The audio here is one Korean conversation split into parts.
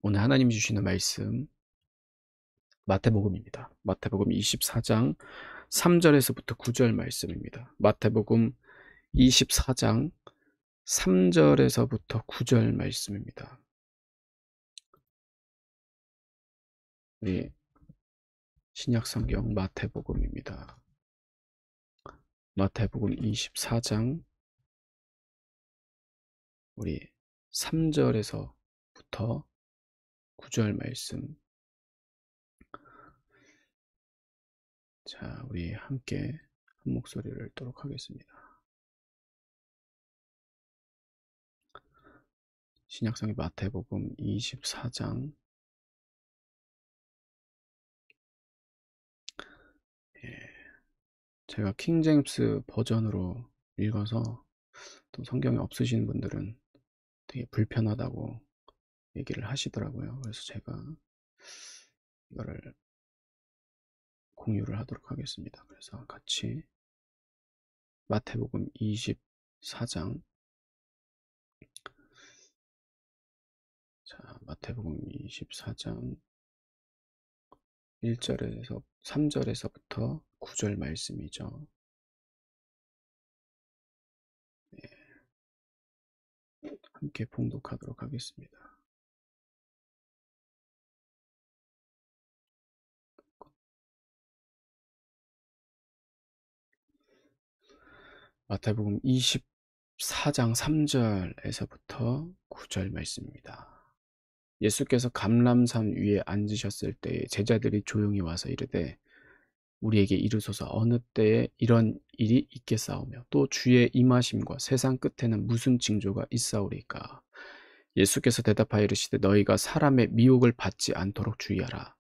오늘 하나님이 주시는 말씀 마태복음입니다. 마태복음 24장 3절에서부터 9절 말씀입니다. 마태복음 24장 3절에서부터 9절 말씀입니다. 우리 신약성경 마태복음입니다. 마태복음 24장 우리 3절에서부터 9절 말씀. 자, 우리 함께 한 목소리를 읽도록 하겠습니다. 신약성경 마태복음 24장 제가 킹제임스 버전으로 읽어서 또 성경이 없으신 분들은 되게 불편하다고 얘기를 하시더라고요. 그래서 제가 이거를 공유를 하도록 하겠습니다. 그래서 같이 마태복음 24장 자, 마태복음 24장 1절에서 3절에서부터 9절 말씀이죠. 함께 봉독하도록 하겠습니다. 마태복음 24장 3절에서부터 9절 말씀입니다. 예수께서 감람산 위에 앉으셨을 때에 제자들이 조용히 와서 이르되 우리에게 이르소서 어느 때에 이런 일이 있겠사오며 또 주의 임하심과 세상 끝에는 무슨 징조가 있사오리까. 예수께서 대답하여 이르시되 너희가 사람의 미혹을 받지 않도록 주의하라.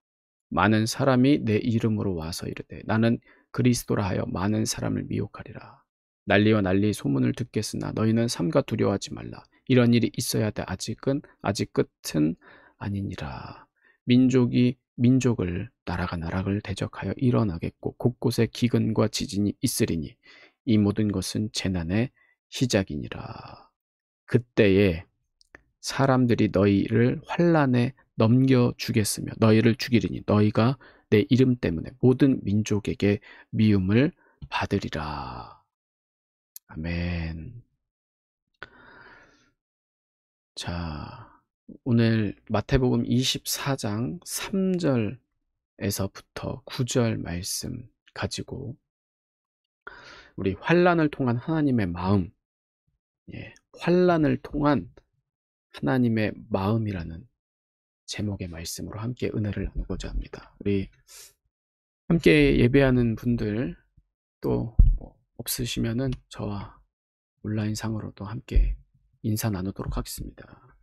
많은 사람이 내 이름으로 와서 이르되 나는 그리스도라 하여 많은 사람을 미혹하리라. 난리와 난리 소문을 듣겠으나 너희는 삼가 두려워하지 말라. 이런 일이 있어야 돼. 아직 끝은 아니니라. 민족이 민족을, 나라가 나라를 대적하여 일어나겠고 곳곳에 기근과 지진이 있으리니 이 모든 것은 재난의 시작이니라. 그때에 사람들이 너희를 환난에 넘겨주겠으며 너희를 죽이리니 너희가 내 이름 때문에 모든 민족에게 미움을 받으리라. 아멘. 자, 오늘 마태복음 24장 3절에서부터 9절 말씀 가지고 우리 환난을 통한 하나님의 마음, 환난을 통한 하나님의 마음이라는 제목의 말씀으로 함께 은혜를 나누고자 합니다. 우리 함께 예배하는 분들 또 없으시면은 저와 온라인 상으로도 함께 인사 나누도록 하겠습니다.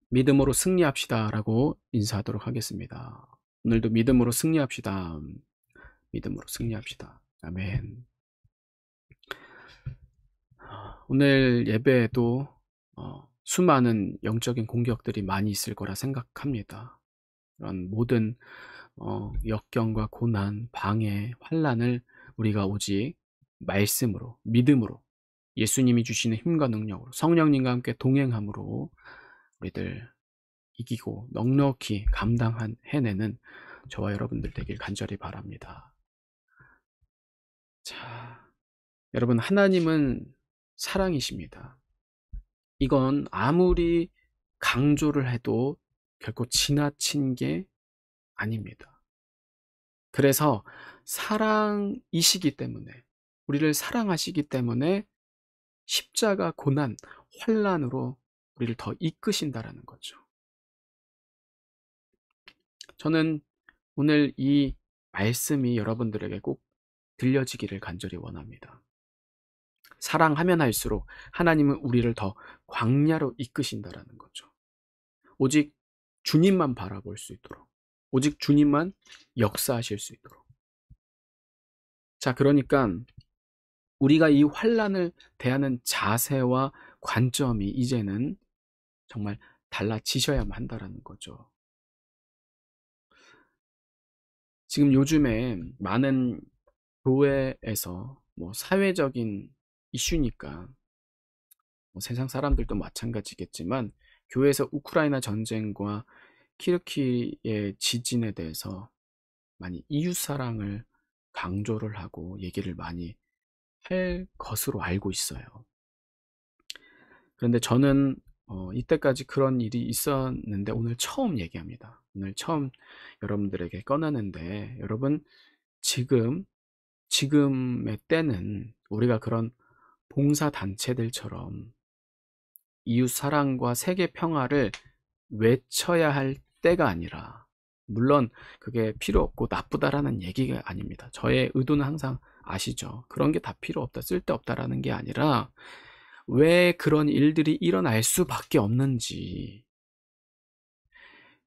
믿음으로 승리합시다 라고 인사하도록 하겠습니다. 오늘도 믿음으로 승리합시다. 믿음으로 승리합시다. 아멘. 오늘 예배에도 수많은 영적인 공격들이 많이 있을 거라 생각합니다. 그런 모든 역경과 고난, 방해, 환난을 우리가 오직 말씀으로, 믿음으로, 예수님이 주시는 힘과 능력으로, 성령님과 함께 동행함으로 우리들 이기고 넉넉히 해내는 저와 여러분들 되길 간절히 바랍니다. 자, 여러분, 하나님은 사랑이십니다. 이건 아무리 강조를 해도 결코 지나친 게 아닙니다. 그래서 사랑이시기 때문에, 우리를 사랑하시기 때문에 십자가 고난, 환난으로 우리를 더 이끄신다라는 거죠. 저는 오늘 이 말씀이 여러분들에게 꼭 들려지기를 간절히 원합니다. 사랑하면 할수록 하나님은 우리를 더 광야로 이끄신다라는 거죠. 오직 주님만 바라볼 수 있도록, 오직 주님만 역사하실 수 있도록. 자, 그러니까 우리가 이 환난을 대하는 자세와 관점이 이제는 정말 달라지셔야만 한다라는 거죠. 지금 요즘에 많은 교회에서 사회적인 이슈니까 세상 사람들도 마찬가지겠지만 교회에서 우크라이나 전쟁과 키르키의 지진에 대해서 많이 이웃 사랑을 강조를 하고 얘기를 많이 할 것으로 알고 있어요. 그런데 저는 이때까지 그런 일이 있었는데 오늘 처음 얘기합니다. 오늘 처음 여러분들에게 꺼내는데, 여러분, 지금의 때는 우리가 그런 봉사단체들처럼 이웃 사랑과 세계 평화를 외쳐야 할 때가 아니라, 물론 그게 필요 없고 나쁘다라는 얘기가 아닙니다. 저의 의도는 항상 아시죠? 그런 게 다 필요 없다, 쓸데없다라는 게 아니라, 왜 그런 일들이 일어날 수밖에 없는지,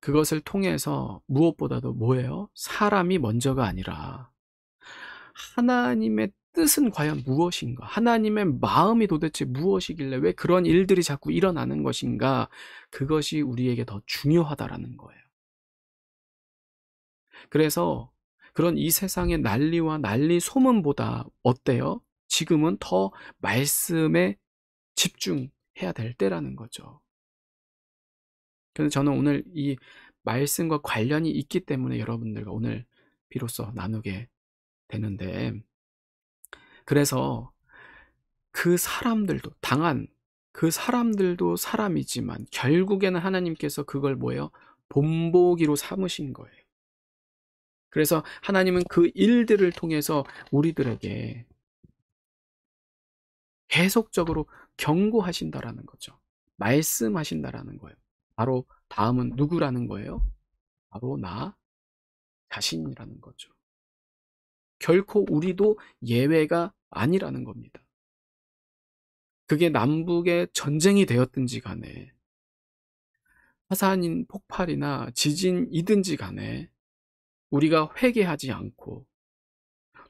그것을 통해서 무엇보다도 뭐예요? 사람이 먼저가 아니라 하나님의 뜻은 과연 무엇인가? 하나님의 마음이 도대체 무엇이길래 왜 그런 일들이 자꾸 일어나는 것인가? 그것이 우리에게 더 중요하다라는 거예요. 그래서 그런 이 세상의 난리와 난리 소문보다 어때요? 지금은 더 말씀에 집중해야 될 때라는 거죠. 그래서 저는 오늘 이 말씀과 관련이 있기 때문에 여러분들과 오늘 비로소 나누게 되는데, 그래서 그 사람들도 당한 그 사람들도 사람이지만 결국에는 하나님께서 그걸 뭐예요? 본보기로 삼으신 거예요. 그래서 하나님은 그 일들을 통해서 우리들에게 계속적으로 경고하신다라는 거죠. 말씀하신다라는 거예요. 바로 다음은 누구라는 거예요? 바로 나 자신이라는 거죠. 결코 우리도 예외가 아니라는 겁니다. 그게 남북의 전쟁이 되었든지 간에, 화산 폭발이나 지진이든지 간에 우리가 회개하지 않고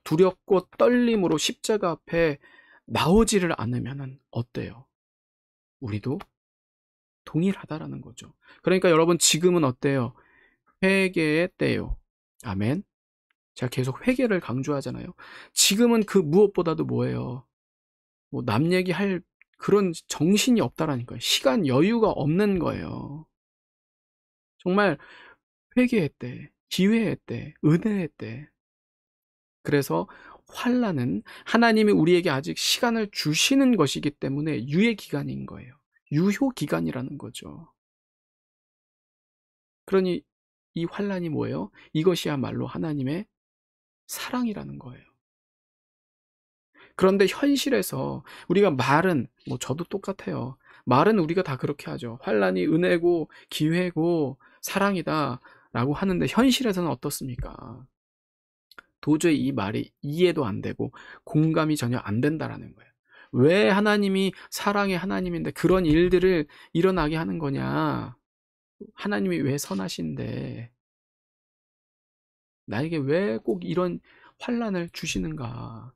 두렵고 떨림으로 십자가 앞에 나오지를 않으면 어때요? 우리도 동일하다라는 거죠. 그러니까 여러분, 지금은 어때요? 회개의 때요. 아멘. 제가 계속 회개를 강조하잖아요. 지금은 그 무엇보다도 뭐예요? 뭐 남 얘기할 그런 정신이 없다라니까요. 시간 여유가 없는 거예요. 정말 회개의 때, 기회의 때, 은혜의 때. 그래서 환난은 하나님이 우리에게 아직 시간을 주시는 것이기 때문에 유예 기간인 거예요. 유효 기간이라는 거죠. 그러니 이 환난이 뭐예요? 이것이야말로 하나님의 사랑이라는 거예요. 그런데 현실에서 우리가 말은, 뭐 저도 똑같아요. 말은 우리가 다 그렇게 하죠. 환난이 은혜고 기회고 사랑이다라고 하는데 현실에서는 어떻습니까? 도저히 이 말이 이해도 안 되고 공감이 전혀 안 된다라는 거예요. 왜 하나님이 사랑의 하나님인데 그런 일들을 일어나게 하는 거냐? 하나님이 왜 선하신데 나에게 왜 꼭 이런 환난을 주시는가?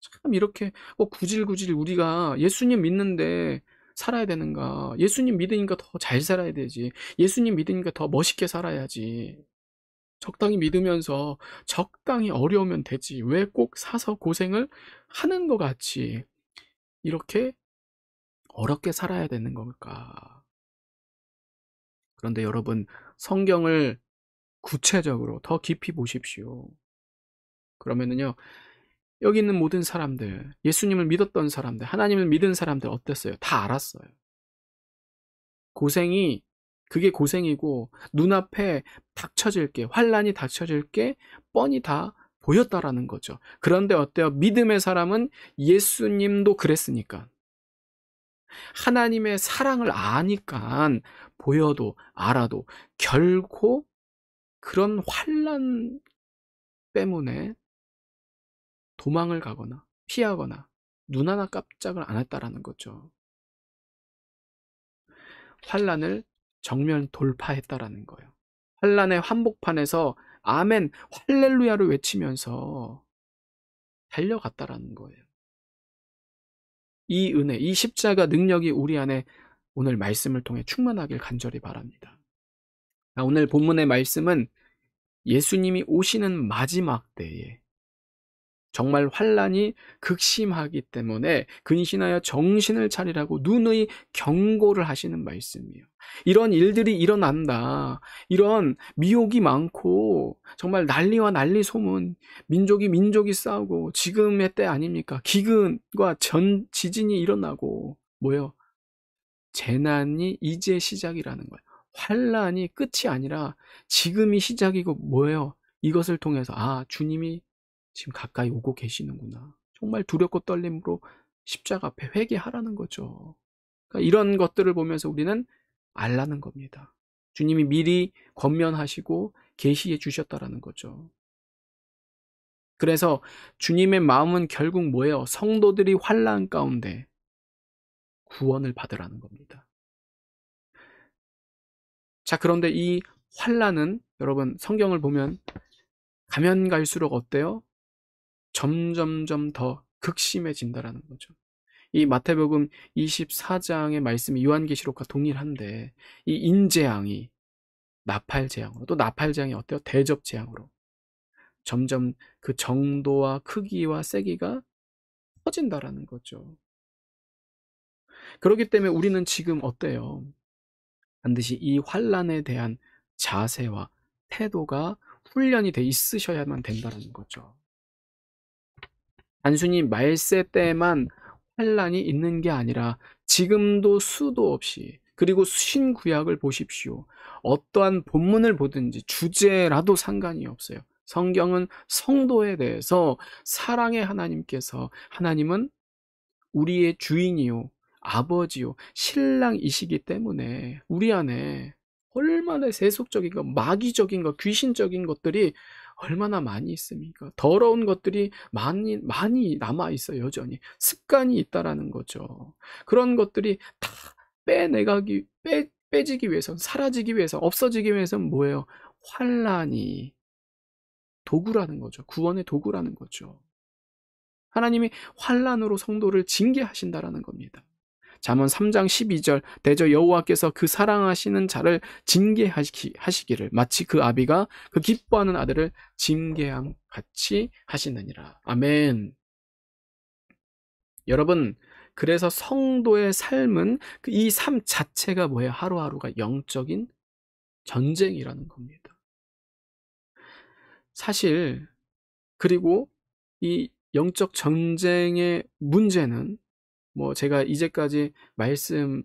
참 이렇게 구질구질 우리가 예수님 믿는데 살아야 되는가? 예수님 믿으니까 더 잘 살아야 되지. 예수님 믿으니까 더 멋있게 살아야지. 적당히 믿으면서 적당히 어려우면 되지. 왜 꼭 사서 고생을 하는 것 같이 이렇게 어렵게 살아야 되는 걸까? 그런데 여러분, 성경을 구체적으로 더 깊이 보십시오. 그러면은요, 여기 있는 모든 사람들, 예수님을 믿었던 사람들, 하나님을 믿은 사람들 어땠어요? 다 알았어요. 고생이, 그게 고생이고 눈앞에 닥쳐질 게, 환난이 닥쳐질 게 뻔히 다 보였다라는 거죠. 그런데 어때요? 믿음의 사람은 예수님도 그랬으니까, 하나님의 사랑을 아니까 보여도 알아도 결코 그런 환난 때문에 도망을 가거나 피하거나 눈 하나 깜짝을 안 했다라는 거죠. 환난을 정면 돌파했다라는 거예요. 환난의 한복판에서 아멘, 할렐루야를 외치면서 달려갔다라는 거예요. 이 은혜, 이 십자가 능력이 우리 안에 오늘 말씀을 통해 충만하길 간절히 바랍니다. 오늘 본문의 말씀은 예수님이 오시는 마지막 때에 정말 환난이 극심하기 때문에 근신하여 정신을 차리라고 누누이 경고를 하시는 말씀이에요. 이런 일들이 일어난다. 이런 미혹이 많고 정말 난리와 난리 소문, 민족이 싸우고 지금의 때 아닙니까? 기근과 지진이 일어나고 뭐예요? 재난이 이제 시작이라는 거예요. 환난이 끝이 아니라 지금이 시작이고 뭐예요? 이것을 통해서 주님이 지금 가까이 오고 계시는구나. 정말 두렵고 떨림으로 십자가 앞에 회개하라는 거죠. 그러니까 이런 것들을 보면서 우리는 알라는 겁니다. 주님이 미리 권면하시고 계시해 주셨다라는 거죠. 그래서 주님의 마음은 결국 뭐예요? 성도들이 환난 가운데 구원을 받으라는 겁니다. 자, 그런데 이 환난은 여러분 성경을 보면 가면 갈수록 어때요? 점점점 더 극심해진다라는 거죠. 이 마태복음 24장의 말씀이 요한계시록과 동일한데 이 인재앙이 나팔재앙으로, 또 나팔재앙이 어때요? 대접재앙으로 점점 그 정도와 크기와 세기가 커진다라는 거죠. 그렇기 때문에 우리는 지금 어때요? 반드시 이 환난에 대한 자세와 태도가 훈련이 돼 있으셔야만 된다는 거죠. 단순히 말세 때만 환난이 있는 게 아니라 지금도 수도 없이, 그리고 신구약을 보십시오. 어떠한 본문을 보든지 주제라도 상관이 없어요. 성경은 성도에 대해서 사랑의 하나님은 우리의 주인이요, 아버지요, 신랑이시기 때문에 우리 안에 얼마나 세속적인 것, 마귀적인 것, 귀신적인 것들이 얼마나 많이 있습니까? 더러운 것들이 많이 남아 있어요. 여전히 습관이 있다라는 거죠. 그런 것들이 다 빼지기 위해서, 사라지기 위해서, 없어지기 위해서는 뭐예요? 환난이 도구라는 거죠. 구원의 도구라는 거죠. 하나님이 환난으로 성도를 징계하신다라는 겁니다. 잠언 3장 12절 대저 여호와께서 그 사랑하시는 자를 징계하시기를 마치 그 아비가 그 기뻐하는 아들을 징계함 같이 하시느니라. 아멘. 여러분, 그래서 성도의 삶은 이 삶 자체가 뭐예요? 하루하루가 영적인 전쟁이라는 겁니다. 사실 그리고 이 영적 전쟁의 문제는 뭐 제가 이제까지 말씀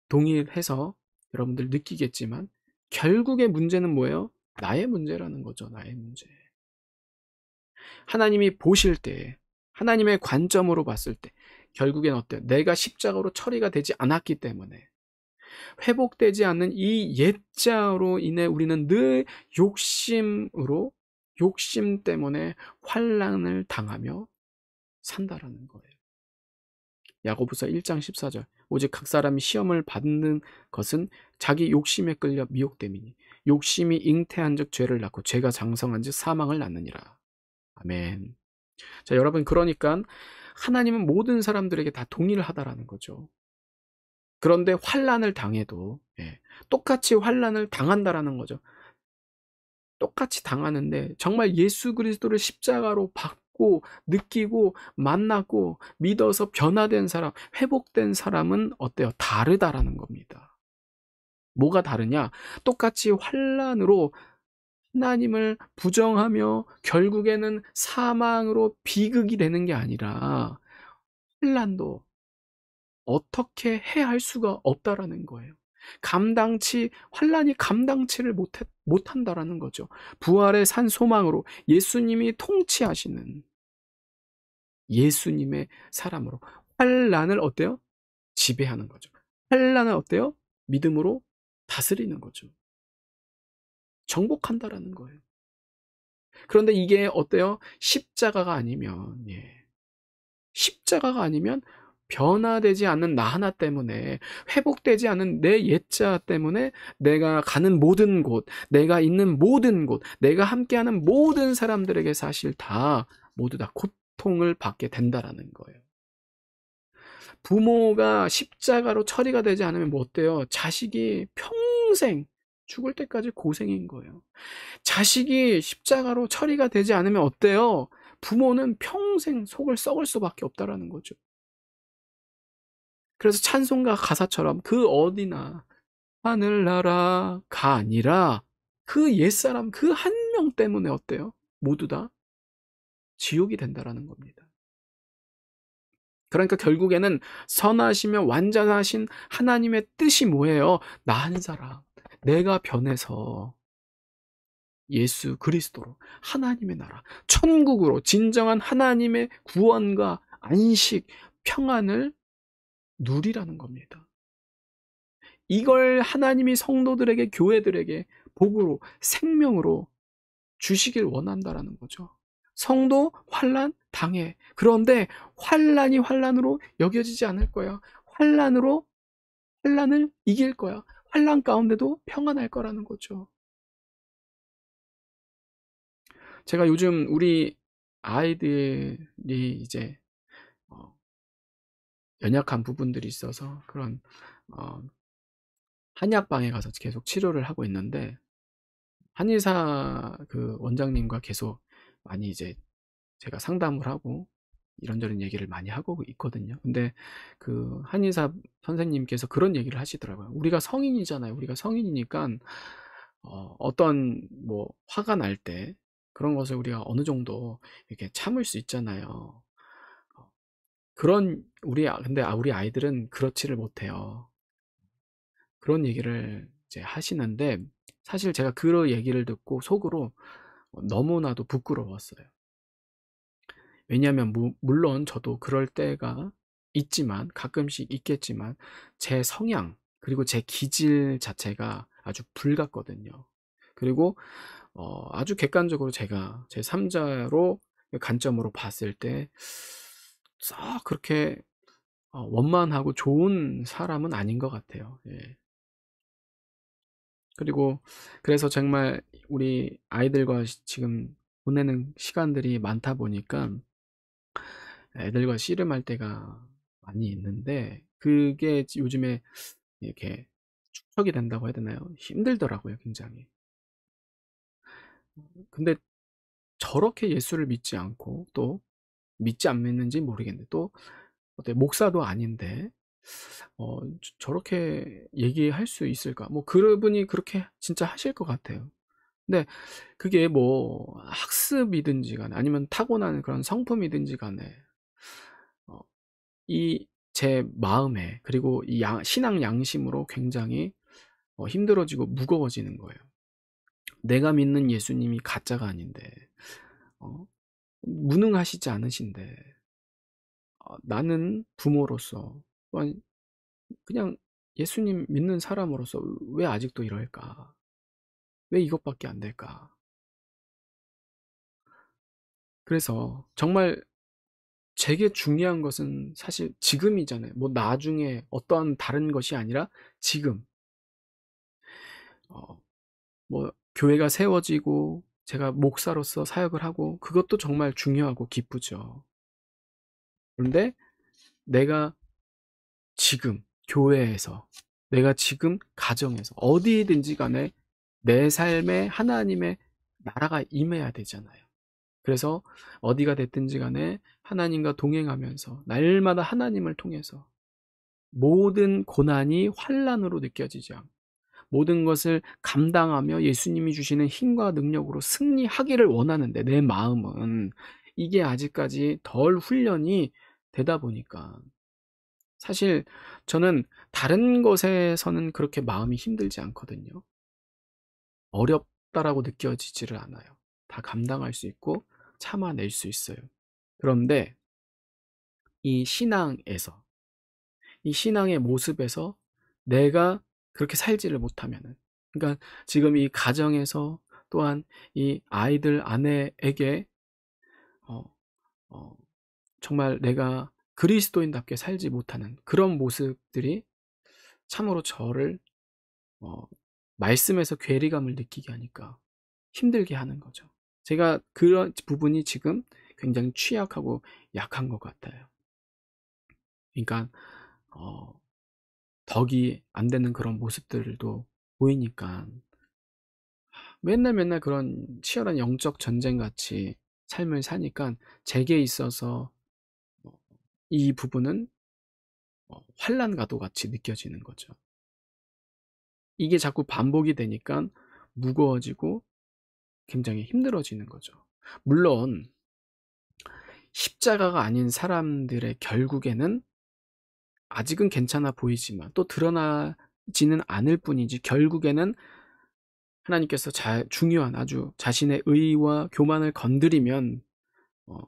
동일해서 여러분들 느끼겠지만 결국의 문제는 뭐예요? 나의 문제라는 거죠. 나의 문제. 하나님이 보실 때, 하나님의 관점으로 봤을 때 결국엔 어때요? 내가 십자가로 처리가 되지 않았기 때문에 회복되지 않는 이 옛자로 인해 우리는 늘 욕심 때문에 환난을 당하며 산다라는 거예요. 야고보서 1장 14절 오직 각 사람이 시험을 받는 것은 자기 욕심에 끌려 미혹됨이니 욕심이 잉태한즉 죄를 낳고 죄가 장성한즉 사망을 낳느니라. 아멘. 자, 여러분, 그러니까 하나님은 모든 사람들에게 다 동일하다라는 거죠. 그런데 환난을 당해도 똑같이 환난을 당한다라는 거죠. 똑같이 당하는데 정말 예수 그리스도를 십자가로 받고 느끼고 만났고 믿어서 변화된 사람, 회복된 사람은 어때요? 다르다라는 겁니다. 뭐가 다르냐? 똑같이 환난으로 하나님을 부정하며 결국에는 사망으로 비극이 되는 게 아니라 환난도 어떻게 해할 수가 없다라는 거예요. 환난이 감당치를 못한다라는 거죠. 부활의 산 소망으로 예수님이 통치하시는 예수님의 사람으로 환난을 어때요? 지배하는 거죠. 환난을 어때요? 믿음으로 다스리는 거죠. 정복한다라는 거예요. 그런데 이게 어때요? 십자가가 아니면 변화되지 않는 나 하나 때문에, 회복되지 않은 내 옛자 때문에 내가 가는 모든 곳, 내가 있는 모든 곳, 내가 함께하는 모든 사람들에게 사실 모두 다 고통을 받게 된다라는 거예요. 부모가 십자가로 처리가 되지 않으면 뭐 어때요? 자식이 평생 죽을 때까지 고생인 거예요. 자식이 십자가로 처리가 되지 않으면 어때요? 부모는 평생 속을 썩을 수밖에 없다라는 거죠. 그래서 찬송가 가사처럼 그 어디나 하늘나라가 아니라 그 옛사람 그 한 명 때문에 어때요? 모두 다 지옥이 된다라는 겁니다. 그러니까 결국에는 선하시며 완전하신 하나님의 뜻이 뭐예요? 나 한 사람, 내가 변해서 예수 그리스도로 하나님의 나라, 천국으로 진정한 하나님의 구원과 안식, 평안을 누리라는 겁니다. 이걸 하나님이 성도들에게, 교회들에게 복으로, 생명으로 주시길 원한다라는 거죠. 성도 환난 당해. 그런데 환난이 환난으로 여겨지지 않을 거야. 환난을 이길 거야. 환난 가운데도 평안할 거라는 거죠. 제가 요즘 우리 아이들이 이제 연약한 부분들이 있어서 그런 한약방에 가서 계속 치료를 하고 있는데, 한의사 그 원장님과 계속 많이 이제 제가 상담을 하고 이런저런 얘기를 많이 하고 있거든요. 근데 그 한의사 선생님께서 그런 얘기를 하시더라고요. 우리가 성인이잖아요. 우리가 성인이니까 어떤 뭐 화가 날 때 그런 것을 우리가 어느 정도 이렇게 참을 수 있잖아요. 그런 근데 우리 아이들은 그렇지를 못해요. 그런 얘기를 이제 하시는데, 사실 제가 그 얘기를 듣고 속으로 너무나도 부끄러웠어요. 왜냐하면 물론 저도 그럴 때가 있지만, 가끔씩 있겠지만, 제 성향 그리고 제 기질 자체가 아주 불같거든요. 그리고 아주 객관적으로 제가 제 3자로 관점으로 봤을 때 썩 그렇게 원만하고 좋은 사람은 아닌 것 같아요. 예. 그리고 그래서 정말 우리 아이들과 지금 보내는 시간들이 많다 보니까 애들과 씨름할 때가 많이 있는데, 그게 요즘에 이렇게 축적이 된다고 해야 되나요? 힘들더라고요, 굉장히. 근데 저렇게 예수를 믿지 않고, 또 믿지 안 믿는지 모르겠는데, 또 어때 목사도 아닌데 저렇게 얘기할 수 있을까? 뭐 그분이 그렇게 진짜 하실 것 같아요. 근데 그게 뭐 학습이든지 간에 아니면 타고난 그런 성품이든지 간에 어 이 제 마음에, 그리고 이 신앙 양심으로 굉장히 힘들어지고 무거워지는 거예요. 내가 믿는 예수님이 가짜가 아닌데, 어 무능하시지 않으신데, 나는 부모로서 또한 그냥 예수님 믿는 사람으로서 왜 아직도 이럴까? 왜 이것밖에 안 될까? 그래서 정말 제게 중요한 것은 사실 지금이잖아요. 뭐 나중에 어떠한 다른 것이 아니라 지금, 어, 뭐 교회가 세워지고 제가 목사로서 사역을 하고 그것도 정말 중요하고 기쁘죠. 그런데 내가 지금 교회에서, 내가 지금 가정에서 어디든지 간에 내 삶에 하나님의 나라가 임해야 되잖아요. 그래서 어디가 됐든지 간에 하나님과 동행하면서 날마다 하나님을 통해서 모든 고난이 환난으로 느껴지지 않고 모든 것을 감당하며 예수님이 주시는 힘과 능력으로 승리하기를 원하는데, 내 마음은 이게 아직까지 덜 훈련이 되다 보니까, 사실 저는 다른 것에서는 그렇게 마음이 힘들지 않거든요. 어렵다라고 느껴지지를 않아요. 다 감당할 수 있고 참아낼 수 있어요. 그런데 이 신앙에서, 이 신앙의 모습에서 내가 그렇게 살지를 못하면은, 그러니까 지금 이 가정에서 또한 이 아이들 아내에게 어, 어, 정말 내가 그리스도인답게 살지 못하는 그런 모습들이 참으로 저를 어, 말씀에서 괴리감을 느끼게 하니까 힘들게 하는 거죠. 제가 그런 부분이 지금 굉장히 취약하고 약한 것 같아요. 그러니까 어, 덕이 안 되는 그런 모습들도 보이니까 맨날 맨날 그런 치열한 영적 전쟁 같이 삶을 사니까 제게 있어서 이 부분은 환난과도 같이 느껴지는 거죠. 이게 자꾸 반복이 되니까 무거워지고 굉장히 힘들어지는 거죠. 물론 십자가가 아닌 사람들의 결국에는 아직은 괜찮아 보이지만 또 드러나지는 않을 뿐이지, 결국에는 하나님께서 중요한 아주 자신의 의와 교만을 건드리면 어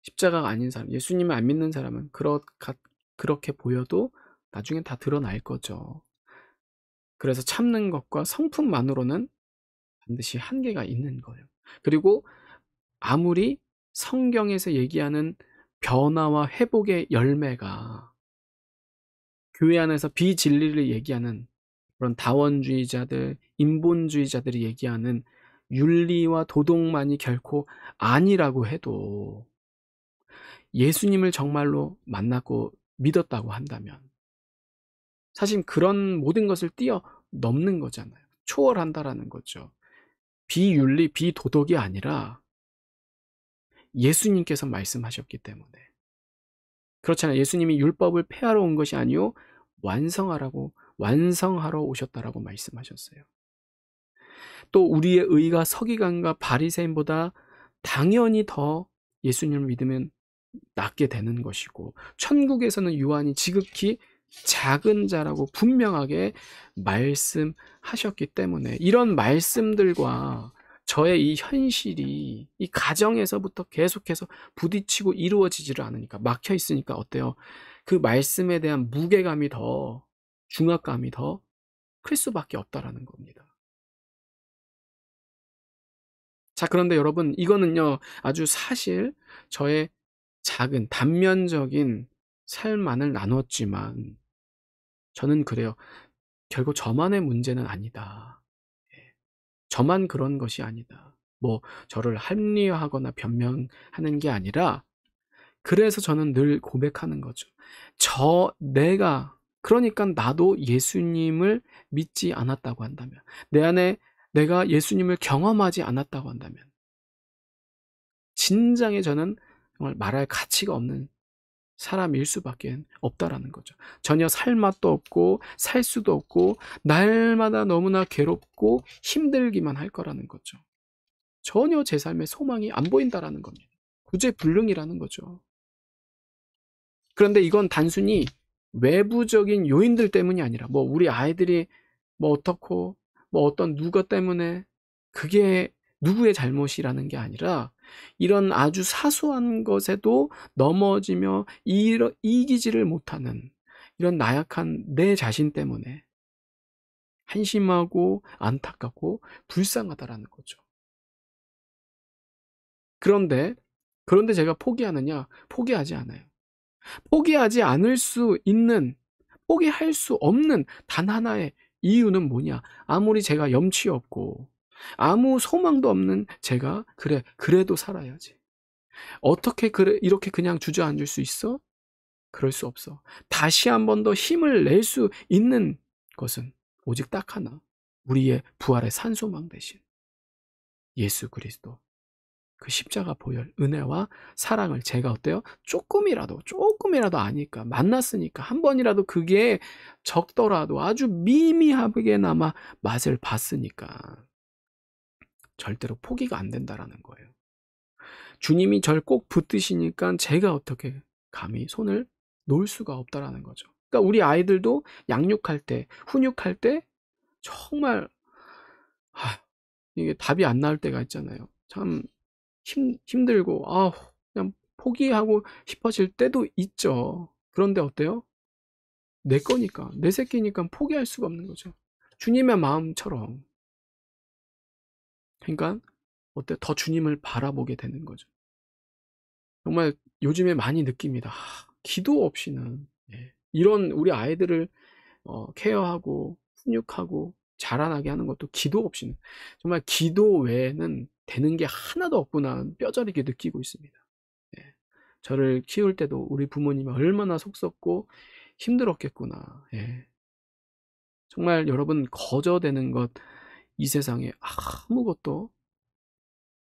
십자가가 아닌 사람, 예수님을 안 믿는 사람은 그렇게 보여도 나중엔 다 드러날 거죠. 그래서 참는 것과 성품만으로는 반드시 한계가 있는 거예요. 그리고 아무리 성경에서 얘기하는 변화와 회복의 열매가 교회 안에서 비진리를 얘기하는 그런 다원주의자들, 인본주의자들이 얘기하는 윤리와 도덕만이 결코 아니라고 해도, 예수님을 정말로 만났고 믿었다고 한다면 사실 그런 모든 것을 뛰어넘는 거잖아요. 초월한다라는 거죠. 비윤리, 비도덕이 아니라 예수님께서 말씀하셨기 때문에. 그렇잖아요. 예수님이 율법을 폐하러 온 것이 아니요 완성하러 오셨다라고 말씀하셨어요. 또 우리의 의가 서기관과 바리새인보다 당연히 더 예수님을 믿으면 낫게 되는 것이고, 천국에서는 요한이 지극히 작은 자라고 분명하게 말씀하셨기 때문에 이런 말씀들과 저의 이 현실이 이 가정에서부터 계속해서 부딪히고 이루어지지를 않으니까, 막혀 있으니까 어때요? 그 말씀에 대한 무게감이 더, 중압감이 더 클 수밖에 없다라는 겁니다. 자, 그런데 여러분, 이거는요 아주 사실 저의 작은 단면적인 삶만을 나눴지만 저는 그래요. 결국 저만의 문제는 아니다. 예. 저만 그런 것이 아니다. 뭐 저를 합리화하거나 변명하는 게 아니라, 그래서 저는 늘 고백하는 거죠. 내가, 그러니까 나도 예수님을 믿지 않았다고 한다면, 내 안에 내가 예수님을 경험하지 않았다고 한다면 진정에 저는 정말 말할 가치가 없는 사람일 수밖에 없다라는 거죠. 전혀 살 맛도 없고 살 수도 없고 날마다 너무나 괴롭고 힘들기만 할 거라는 거죠. 전혀 제 삶에 소망이 안 보인다라는 겁니다. 구제불능이라는 거죠. 그런데 이건 단순히 외부적인 요인들 때문이 아니라, 뭐 우리 아이들이 뭐 어떻고 뭐 어떤 누가 때문에, 그게 누구의 잘못이라는 게 아니라, 이런 아주 사소한 것에도 넘어지며 이기지를 못하는 이런 나약한 내 자신 때문에 한심하고 안타깝고 불쌍하다라는 거죠. 그런데 제가 포기하느냐? 포기하지 않아요. 포기하지 않을 수 있는, 포기할 수 없는 단 하나의 이유는 뭐냐? 아무리 제가 염치 없고 아무 소망도 없는 제가 그래도 살아야지. 어떻게 이렇게 그냥 주저앉을 수 있어? 그럴 수 없어. 다시 한 번 더 힘을 낼 수 있는 것은 오직 딱 하나. 우리의 부활의 산소망 대신 예수 그리스도, 그 십자가 보혈 은혜와 사랑을 제가 어때요? 조금이라도 아니까, 만났으니까, 한 번이라도 그게 적더라도 아주 미미하게나마 맛을 봤으니까 절대로 포기가 안 된다라는 거예요. 주님이 절 꼭 붙드시니까 제가 어떻게 감히 손을 놓을 수가 없다라는 거죠. 그러니까 우리 아이들도 양육할 때, 훈육할 때 정말 이게 답이 안 나올 때가 있잖아요. 참 힘들고 그냥 포기하고 싶어질 때도 있죠. 그런데 어때요? 내 거니까, 내 새끼니까 포기할 수가 없는 거죠. 주님의 마음처럼. 그러니까 더 주님을 바라보게 되는 거죠. 정말 요즘에 많이 느낍니다. 기도 없이는, 이런 우리 아이들을 케어하고 훈육하고 자라나게 하는 것도 기도 없이는, 정말 기도 외에는 되는 게 하나도 없구나 뼈저리게 느끼고 있습니다. 예. 저를 키울 때도 우리 부모님이 얼마나 속썩고 힘들었겠구나. 예. 정말 여러분, 거저되는 것 이 세상에 아무것도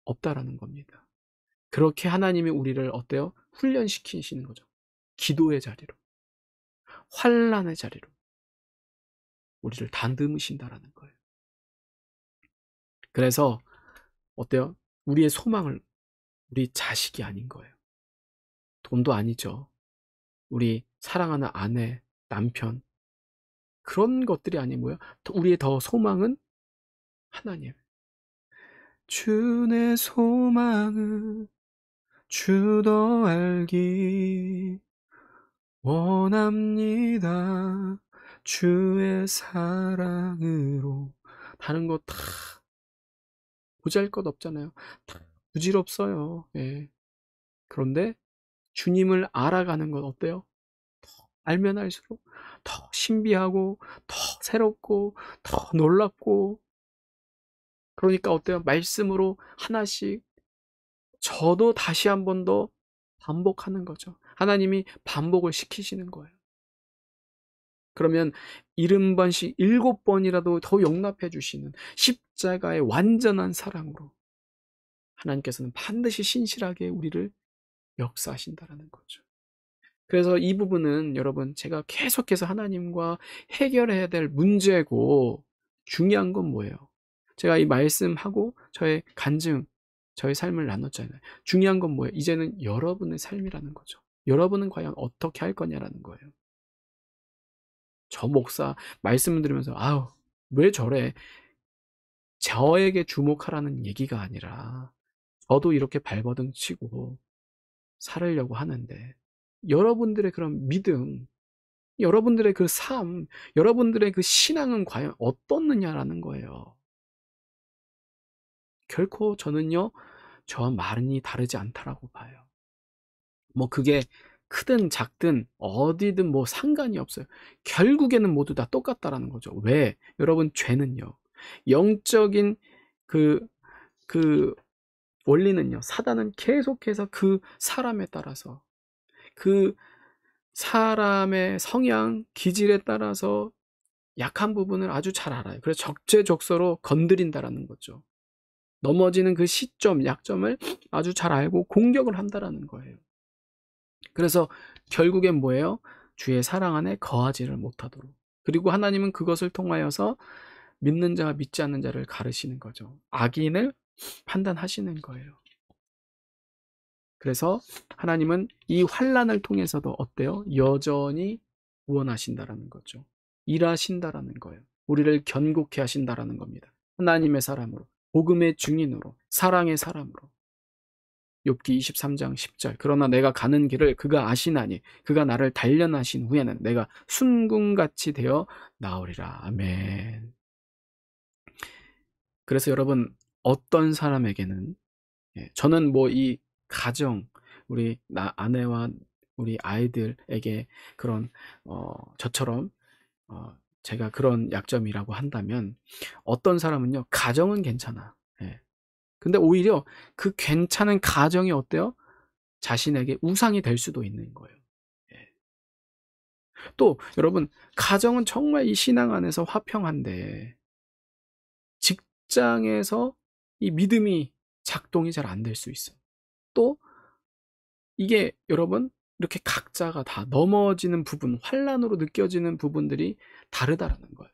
없다라는 겁니다. 그렇게 하나님이 우리를 어때요? 훈련시키시는 거죠. 기도의 자리로, 환난의 자리로 우리를 다듬으신다라는 거예요. 그래서 어때요? 우리의 소망을 우리 자식이 아닌 거예요. 돈도 아니죠. 우리 사랑하는 아내, 남편, 그런 것들이 아니 뭐야? 우리의 더 소망은 하나님. 주 내 소망은 주 더 알기 원합니다. 주의 사랑으로. 다른 거 다 보잘것없잖아요. 다 부질없어요. 예. 그런데 주님을 알아가는 건 어때요? 알면 알수록 더 신비하고 더 새롭고 더 놀랍고, 그러니까 어때요? 말씀으로 하나씩 저도 다시 한 번 더 반복하는 거죠. 하나님이 반복을 시키시는 거예요. 그러면 70번씩 7번이라도 더 용납해 주시는 십자가의 완전한 사랑으로 하나님께서는 반드시 신실하게 우리를 역사하신다라는 거죠. 그래서 이 부분은 여러분, 제가 계속해서 하나님과 해결해야 될 문제고, 중요한 건 뭐예요? 제가 이 말씀하고 저의 간증, 저의 삶을 나눴잖아요. 중요한 건 뭐예요? 이제는 여러분의 삶이라는 거죠. 여러분은 과연 어떻게 할 거냐라는 거예요. 저 목사 말씀을 들으면서 아우 왜 저래, 저에게 주목하라는 얘기가 아니라 저도 이렇게 발버둥 치고 살으려고 하는데, 여러분들의 그런 믿음, 여러분들의 그 삶, 여러분들의 그 신앙은 과연 어떻느냐라는 거예요. 결코 저는요, 저와 많이 다르지 않다라고 봐요. 뭐 그게 크든 작든 어디든 뭐 상관이 없어요. 결국에는 모두 다 똑같다라는 거죠. 왜? 여러분, 죄는요, 영적인 그, 그 원리는요, 사단은 계속해서 그 사람에 따라서, 그 사람의 성향, 기질에 따라서 약한 부분을 아주 잘 알아요. 그래서 적재적소로 건드린다라는 거죠. 넘어지는 그 시점, 약점을 아주 잘 알고 공격을 한다라는 거예요. 그래서 결국엔 뭐예요? 주의 사랑 안에 거하지를 못하도록. 그리고 하나님은 그것을 통하여서 믿는 자와 믿지 않는 자를 가르시는 거죠. 악인을 판단하시는 거예요. 그래서 하나님은 이 환난을 통해서도 어때요? 여전히 구원하신다라는 거죠. 일하신다라는 거예요. 우리를 견고케 하신다라는 겁니다. 하나님의 사람으로, 복음의 증인으로, 사랑의 사람으로. 욥기 23장 10절. 그러나 내가 가는 길을 그가 아시나니 그가 나를 단련하신 후에는 내가 순금같이 되어 나오리라. 아멘. 그래서 여러분, 어떤 사람에게는, 저는 뭐 이 가정, 우리 아내와 우리 아이들에게 그런 저처럼 제가 그런 약점이라고 한다면, 어떤 사람은요, 가정은 괜찮아. 예. 근데 오히려 그 괜찮은 가정이 어때요? 자신에게 우상이 될 수도 있는 거예요. 예. 또 여러분, 가정은 정말 이 신앙 안에서 화평한데 직장에서 이 믿음이 작동이 잘 안 될 수 있어요. 또 이게 여러분, 이렇게 각자가 다 넘어지는 부분, 환난으로 느껴지는 부분들이 다르다라는 거예요.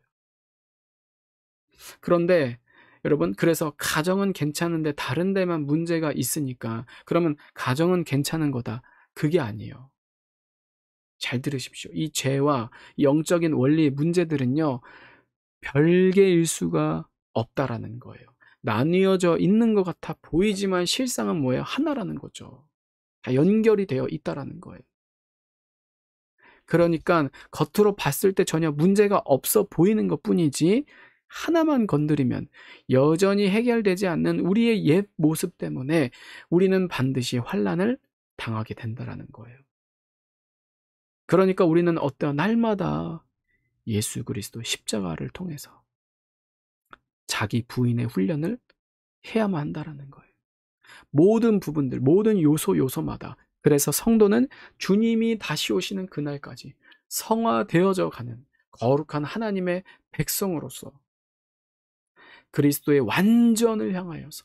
그런데 여러분, 그래서 가정은 괜찮은데 다른 데만 문제가 있으니까 그러면 가정은 괜찮은 거다, 그게 아니에요. 잘 들으십시오. 이 죄와 영적인 원리의 문제들은요, 별개일 수가 없다라는 거예요. 나뉘어져 있는 것 같아 보이지만 실상은 뭐예요? 하나라는 거죠. 다 연결이 되어 있다라는 거예요. 그러니까 겉으로 봤을 때 전혀 문제가 없어 보이는 것뿐이지, 하나만 건드리면 여전히 해결되지 않는 우리의 옛 모습 때문에 우리는 반드시 환난을 당하게 된다라는 거예요. 그러니까 우리는 어떤 날마다 예수 그리스도 십자가를 통해서 자기 부인의 훈련을 해야만 한다라는 거예요. 모든 부분들, 모든 요소마다. 그래서 성도는 주님이 다시 오시는 그날까지 성화되어져 가는 거룩한 하나님의 백성으로서 그리스도의 완전을 향하여서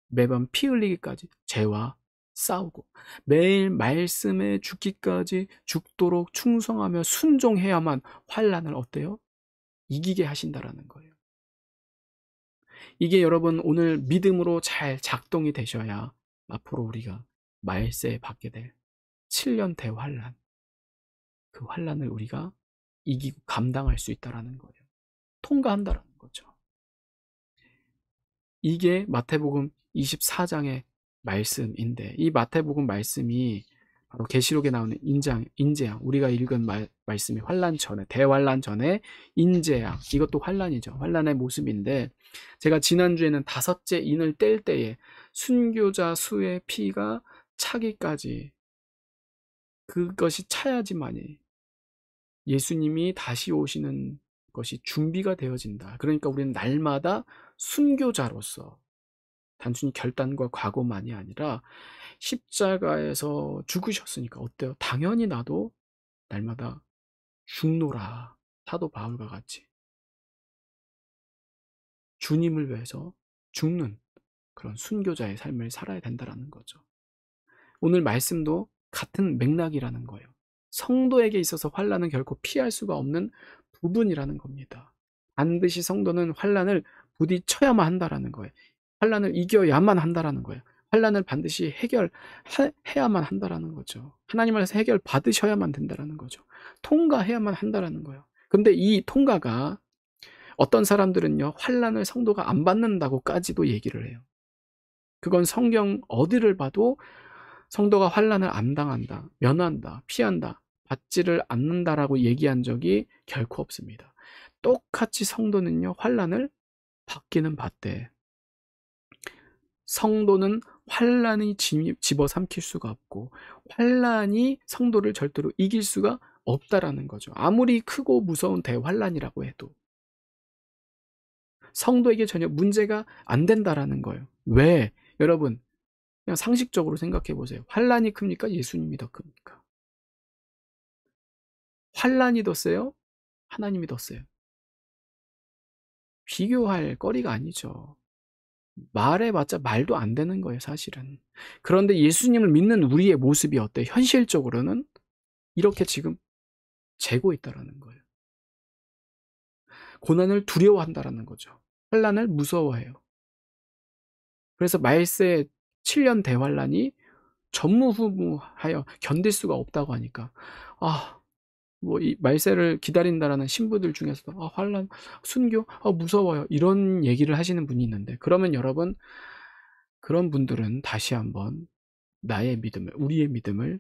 매번 피 흘리기까지 죄와 싸우고 매일 말씀에 죽기까지 죽도록 충성하며 순종해야만 환난을 어때요? 이기게 하신다라는 거예요. 이게 여러분 오늘 믿음으로 잘 작동이 되셔야 앞으로 우리가 말세에 받게 될 7년 대환란, 그 환란을 우리가 이기고 감당할 수 있다라는 거예요. 통과한다라는 거죠. 이게 마태복음 24장의 말씀인데, 이 마태복음 말씀이 바로 계시록에 나오는 인재양, 우리가 읽은 말씀이 환란 전에, 대환란 전에 인재양, 이것도 환란이죠. 환란의 모습인데, 제가 지난주에는 5째 인을 뗄 때에 순교자 수의 피가 차기까지, 그것이 차야지만이 예수님이 다시 오시는 것이 준비가 되어진다. 그러니까 우리는 날마다 순교자로서 단순히 결단과 각오만이 아니라 십자가에서 죽으셨으니까 어때요? 당연히 나도 날마다 죽노라. 사도 바울과 같이 주님을 위해서 죽는 그런 순교자의 삶을 살아야 된다는 거죠. 오늘 말씀도 같은 맥락이라는 거예요. 성도에게 있어서 환난은 결코 피할 수가 없는 부분이라는 겁니다. 반드시 성도는 환난을 부딪혀야만 한다라는 거예요. 환난을 이겨야만 한다라는 거예요. 환난을 반드시 해결해야만 한다라는 거죠. 하나님께서 해결 받으셔야만 된다라는 거죠. 통과해야만 한다라는 거예요. 근데 이 통과가 어떤 사람들은요, 환난을 성도가 안 받는다고까지도 얘기를 해요. 그건 성경 어디를 봐도 성도가 환난을 안 당한다, 면한다, 피한다, 받지를 않는다라고 얘기한 적이 결코 없습니다. 똑같이 성도는요, 환난을 받기는 받되 성도는 환난이 집어삼킬 수가 없고 환난이 성도를 절대로 이길 수가 없다라는 거죠. 아무리 크고 무서운 대환난이라고 해도 성도에게 전혀 문제가 안 된다라는 거예요. 왜? 여러분, 그냥 상식적으로 생각해 보세요. 환난이 큽니까? 예수님이 더 큽니까? 환난이 더 세요? 하나님이 더 세요? 비교할 거리가 아니죠. 말해봤자 말도 안 되는 거예요, 사실은. 그런데 예수님을 믿는 우리의 모습이 어때? 현실적으로는 이렇게 지금 재고 있다라는 거예요. 고난을 두려워한다라는 거죠. 환난을 무서워해요. 그래서 말세 7년 대환란이 전무후무하여 견딜 수가 없다고 하니까 뭐 이 말세를 기다린다라는 신부들 중에서도 환란, 순교, 무서워요. 이런 얘기를 하시는 분이 있는데, 그러면 여러분, 그런 분들은 다시 한번 우리의 믿음을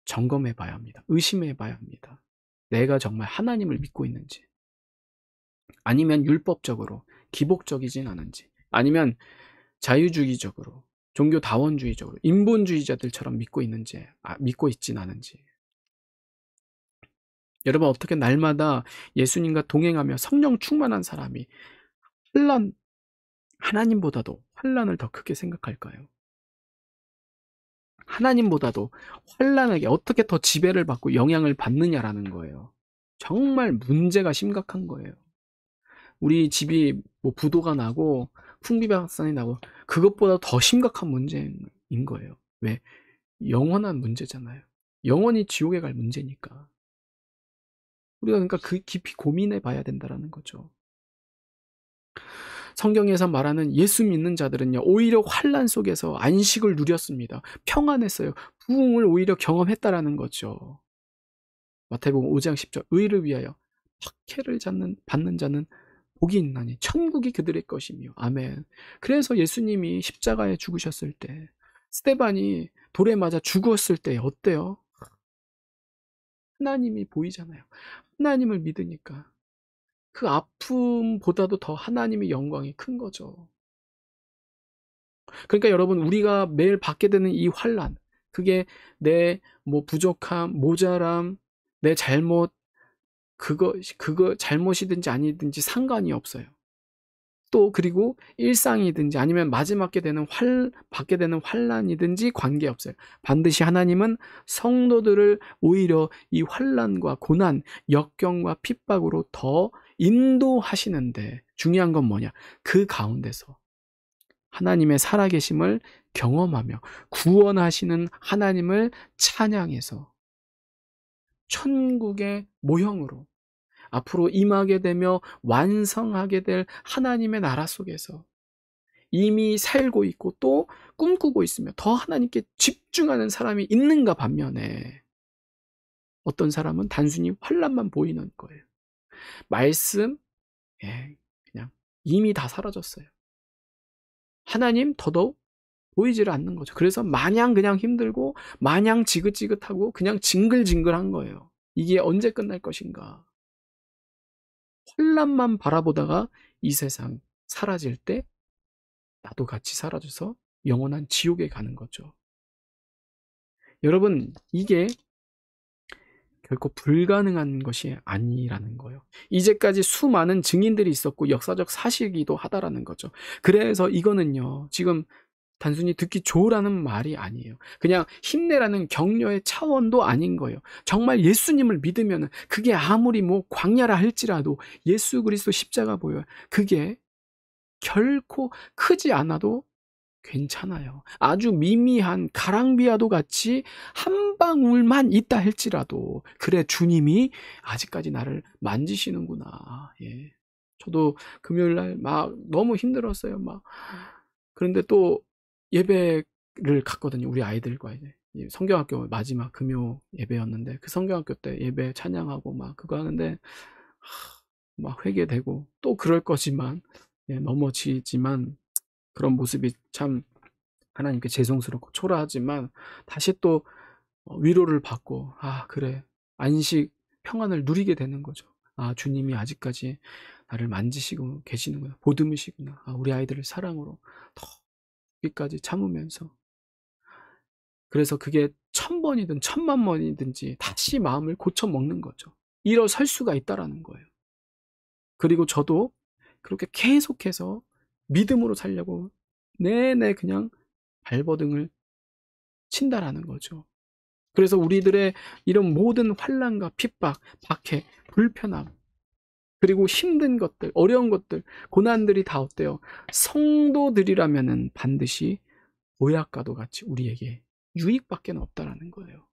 점검해 봐야 합니다. 의심해 봐야 합니다. 내가 정말 하나님을 믿고 있는지, 아니면 율법적으로 기복적이진 않은지, 아니면 자유주의적으로 종교다원주의적으로 인본주의자들처럼 믿고 있진 않은지. 여러분, 어떻게 날마다 예수님과 동행하며 성령 충만한 사람이 하나님보다도 환난을 더 크게 생각할까요? 하나님보다도 환난에게 어떻게 더 지배를 받고 영향을 받느냐라는 거예요. 정말 문제가 심각한 거예요. 우리 집이 뭐 부도가 나고 풍비박산이 나고 그것보다 더 심각한 문제인 거예요. 왜? 영원한 문제잖아요. 영원히 지옥에 갈 문제니까. 우리가 그러니까 깊이 고민해 봐야 된다라는 거죠. 성경에서 말하는 예수 믿는 자들은요, 오히려 환난 속에서 안식을 누렸습니다. 평안했어요. 부흥을 오히려 경험했다라는 거죠. 마태복음 5장 10절, 의를 위하여 박해를 받는 자는 복이 있나니 천국이 그들의 것이며. 아멘. 그래서 예수님이 십자가에 죽으셨을 때, 스데반이 돌에 맞아 죽었을 때 어때요? 하나님이 보이잖아요. 하나님을 믿으니까 그 아픔보다도 더 하나님의 영광이 큰 거죠. 그러니까 여러분, 우리가 매일 받게 되는 이 환난, 그게 내 부족함, 모자람, 내 잘못, 그거 잘못이든지 아니든지 상관이 없어요. 또 그리고 일상이든지 아니면 받게 되는 환난이든지 관계없어요. 반드시 하나님은 성도들을 오히려 이 환난과 고난, 역경과 핍박으로 더 인도하시는데, 중요한 건 뭐냐? 그 가운데서 하나님의 살아계심을 경험하며 구원하시는 하나님을 찬양해서 천국의 모형으로 앞으로 임하게 되며 완성하게 될 하나님의 나라 속에서 이미 살고 있고 또 꿈꾸고 있으며 더 하나님께 집중하는 사람이 있는가 반면에 어떤 사람은 단순히 환란만 보이는 거예요. 말씀, 그냥 이미 다 사라졌어요. 하나님 더더욱 보이지를 않는 거죠. 그래서 마냥 그냥 힘들고 마냥 지긋지긋하고 그냥 징글징글한 거예요. 이게 언제 끝날 것인가. 환란만 바라보다가 이 세상 사라질 때 나도 같이 사라져서 영원한 지옥에 가는 거죠. 여러분, 이게 결코 불가능한 것이 아니라는 거예요. 이제까지 수많은 증인들이 있었고 역사적 사실이기도 하다라는 거죠. 그래서 이거는요, 지금 단순히 듣기 좋으라는 말이 아니에요. 그냥 힘내라는 격려의 차원도 아닌 거예요. 정말 예수님을 믿으면 그게 아무리 뭐 광야라 할지라도 예수 그리스도 십자가 보여요. 그게 결코 크지 않아도 괜찮아요. 아주 미미한 가랑비와도 같이 한 방울만 있다 할지라도 그래 주님이 아직까지 나를 만지시는구나. 예. 저도 금요일 날 막 너무 힘들었어요. 막 그런데 또 예배를 갔거든요. 우리 아이들과 이제 성경학교 마지막 금요 예배였는데 그 성경학교 때 예배 찬양하고 막 그거 하는데 막 회개되고 또 그럴 거지만 넘어지지만 그런 모습이 참 하나님께 죄송스럽고 초라하지만 다시 또 위로를 받고 그래 안식 평안을 누리게 되는 거죠. 주님이 아직까지 나를 만지시고 계시는구나. 보듬으시구나. 우리 아이들을 사랑으로 더 여기까지 참으면서 그래서 그게 1000번이든 100000번이든지 다시 마음을 고쳐 먹는 거죠. 일어설 수가 있다라는 거예요. 그리고 저도 그렇게 계속해서 믿음으로 살려고 내내 그냥 발버둥을 친다라는 거죠. 그래서 우리들의 이런 모든 환난과 핍박, 박해, 불편함, 그리고 힘든 것들, 어려운 것들, 고난들이 다 어때요? 성도들이라면은 반드시 보약과도 같이 우리에게 유익밖에 없다라는 거예요.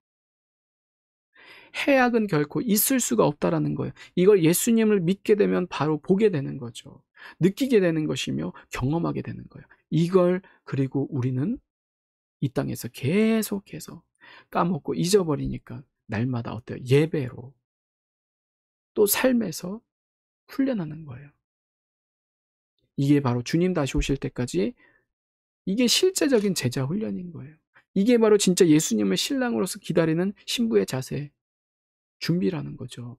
해악은 결코 있을 수가 없다라는 거예요. 이걸 예수님을 믿게 되면 바로 보게 되는 거죠. 느끼게 되는 것이며 경험하게 되는 거예요. 이걸 그리고 우리는 이 땅에서 계속해서 까먹고 잊어버리니까 날마다 어때요? 예배로 또 삶에서 훈련하는 거예요. 이게 바로 주님 다시 오실 때까지 이게 실제적인 제자 훈련인 거예요. 이게 바로 진짜 예수님을 신랑으로서 기다리는 신부의 자세, 준비라는 거죠.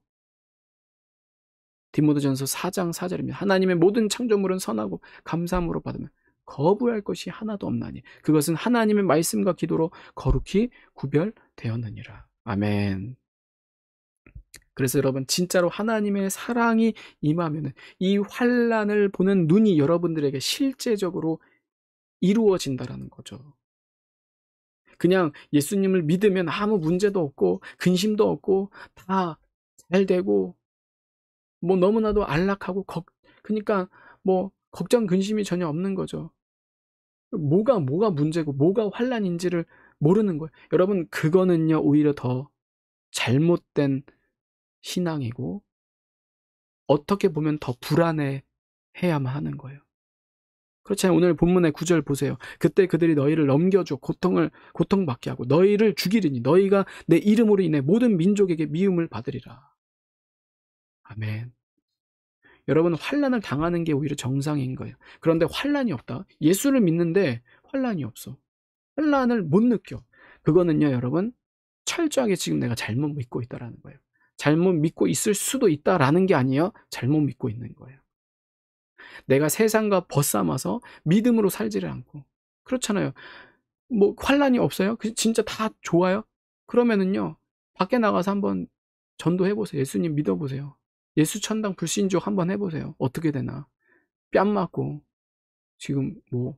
디모데전서 4장 4절입니다. 하나님의 모든 창조물은 선하고 감사함으로 받으면 거부할 것이 하나도 없나니 그것은 하나님의 말씀과 기도로 거룩히 구별되었느니라. 아멘. 그래서 여러분 진짜로 하나님의 사랑이 임하면 이 환난을 보는 눈이 여러분들에게 실제적으로 이루어진다라는 거죠. 그냥 예수님을 믿으면 아무 문제도 없고 근심도 없고 다 잘 되고 뭐 너무나도 안락하고 그러니까 뭐 걱정 근심이 전혀 없는 거죠. 뭐가 문제고 뭐가 환난인지를 모르는 거예요. 여러분 그거는요 오히려 더 잘못된 신앙이고 어떻게 보면 더 불안해해야만 하는 거예요. 그렇잖아요. 오늘 본문의 9절 보세요. 그때 그들이 너희를 넘겨줘 고통받게 하고 너희를 죽이리니 너희가 내 이름으로 인해 모든 민족에게 미움을 받으리라. 아멘. 여러분 환난을 당하는 게 오히려 정상인 거예요. 그런데 환난이 없다. 예수를 믿는데 환난이 없어. 환난을 못 느껴. 그거는요 여러분 철저하게 지금 내가 잘못 믿고 있다라는 거예요. 잘못 믿고 있을 수도 있다라는 게 아니에요. 잘못 믿고 있는 거예요. 내가 세상과 벗삼아서 믿음으로 살지를 않고 그렇잖아요. 뭐 환난이 없어요? 진짜 다 좋아요? 그러면은요 밖에 나가서 한번 전도해 보세요. 예수님 믿어 보세요. 예수 천당 불신족 한번 해 보세요. 어떻게 되나? 뺨 맞고 지금 뭐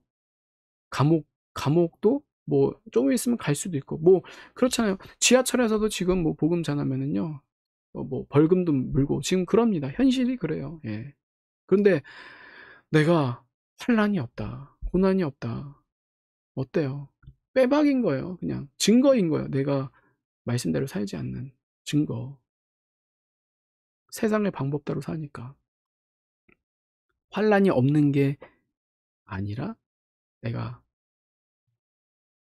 감옥도 뭐 좀 있으면 갈 수도 있고 뭐 그렇잖아요. 지하철에서도 지금 뭐 복음 전하면은요 뭐 벌금도 물고 지금 그럽니다. 현실이 그래요. 예. 그런데 내가 환난이 없다. 고난이 없다. 어때요? 빼박인 거예요. 그냥 증거인 거예요. 내가 말씀대로 살지 않는 증거. 세상의 방법대로 사니까. 환난이 없는 게 아니라 내가